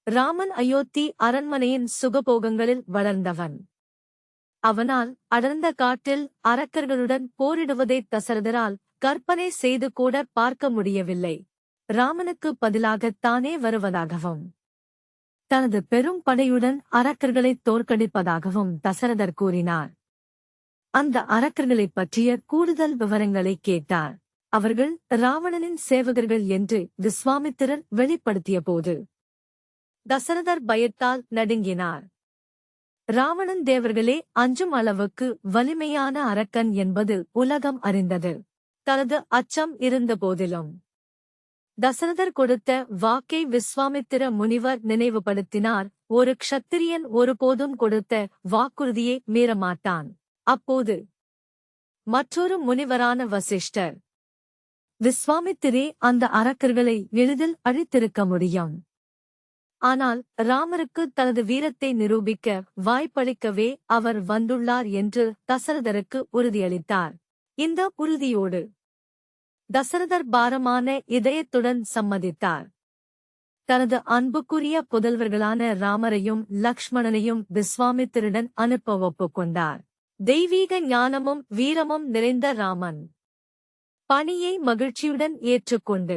ராமன் அயோத்தி அரண்மனையின் சுகபோகங்களில் வளர்ந்தவன். அவனால் அடர்ந்த காட்டில் அரக்கர்களுடன் போரிடுவதை தசரதரால் கற்பனை செய்து கூட பார்க்க முடியவில்லை. ராமனுக்கு பதிலாகத் தானே வருவதாகவும் தனது பெரும் படையுடன் அரக்கர்களைத் தோற்கடிப்பதாகவும் தசரதர் கூறினார். அந்த அரக்கர்களைப் பற்றிய கூடுதல் விவரங்களைக் கேட்டார். அவர்கள் ராவணனின் சேவகர்கள் என்று விஸ்வாமித்திரர் வெளிப்படுத்தியபோது தசரதர் பயத்தால் நடுங்கினார். ராவணன் தேவர்களே அஞ்சும் அளவுக்கு வலிமையான அரக்கன் என்பது உலகம் அறிந்தது. தனது அச்சம் இருந்தபோதிலும் தசரதர் கொடுத்த வாக்கை விஸ்வாமித்திர முனிவர் நினைவுபடுத்தினார். ஒரு க்ஷத்திரியன் ஒருபோதும் கொடுத்த வாக்குறுதியை மீறமாட்டான். அப்போது மற்றொரு முனிவரான வசிஷ்டர், விஸ்வாமித்திரே அந்த அரக்கர்களை எளிதில் அழித்திருக்க முடியும். ஆனால் ராமருக்கு தனது வீரத்தை நிரூபிக்க வாய்ப்பளிக்கவே அவர் வந்துள்ளார் என்று தசரதருக்கு உறுதியளித்தார். இந்த உறுதியோடு தசரதர் பாரமான இதயத்துடன் சம்மதித்தார். தனது அன்புக்குரிய புதல்வர்களான ராமரையும் லக்ஷ்மணனையும் விஸ்வாமித்திரருடன் அனுப்ப ஒப்புக்கொண்டார். தெய்வீக ஞானமும் வீரமும் நிறைந்த ராமன் பணியை மகிழ்ச்சியுடன் ஏற்றுக்கொண்டு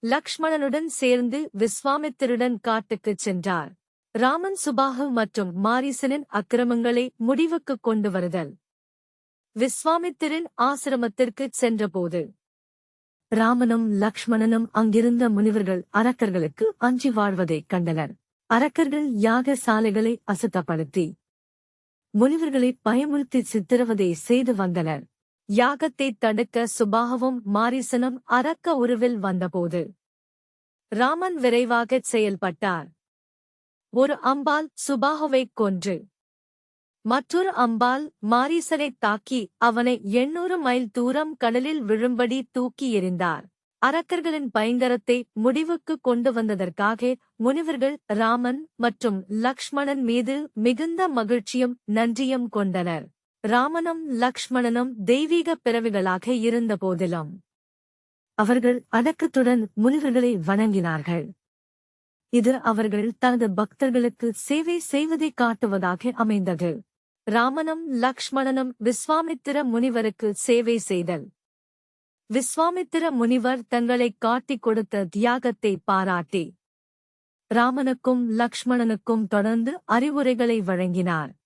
லக்ஷ்மணனுடன் சேர்ந்து விஸ்வாமித்திரருடன் காட்டுக்குச் சென்றார். ராமன் சுபாஹு மற்றும் மாரீசனின் அக்கிரமங்களை முடிவுக்குக் கொண்டு வருதல். விஸ்வாமித்திரன் ஆசிரமத்திற்குச் சென்றபோது ராமனும் லக்ஷ்மணனும் அங்கிருந்த முனிவர்கள் அரக்கர்களுக்கு அஞ்சி வாழ்வதைக் கண்டனர். அரக்கர்கள் யாக சாலைகளை அசுத்தப்படுத்தி முனிவர்களை பயமுறுத்தி சித்திரவதை செய்து வந்தனர். யாகத்தைத் தடுக்க சுபாகவும் மாரீசனும் அரக்க உருவில் வந்தபோது ராமன் விரைவாகச் செயல்பட்டார். ஒரு அம்பால் சுபாகுவைக் கொன்று மற்றொரு அம்பால் மாரீசனைத் தாக்கி அவனை 800 மைல் தூரம் கடலில் விழும்படி தூக்கி எறிந்தார். அரக்கர்களின் பயங்கரத்தை முடிவுக்கு கொண்டு வந்ததற்காக முனிவர்கள் ராமன் மற்றும் லக்ஷ்மணன் மீது மிகுந்த மகிழ்ச்சியும் நன்றியும் கொண்டனர். ராமனும் லக்ஷ்மணனும் தெய்வீக பிறவிகளாக இருந்தபோதிலும் அவர்கள் அடக்கத்துடன் முனிவர்களை வணங்கினார்கள். இது அவர்கள் தனது பக்தர்களுக்கு சேவை செய்வதைக் காட்டுவதாக அமைந்தது. ராமனும் லக்ஷ்மணனும் விஸ்வாமித்திர முனிவருக்கு சேவை செய்தல். விஸ்வாமித்திர முனிவர் தங்களைக் காட்டிக் கொடுத்த தியாகத்தை பாராட்டி ராமனுக்கும் லக்ஷ்மணனுக்கும் தொடர்ந்து அறிவுரைகளை வழங்கினார்.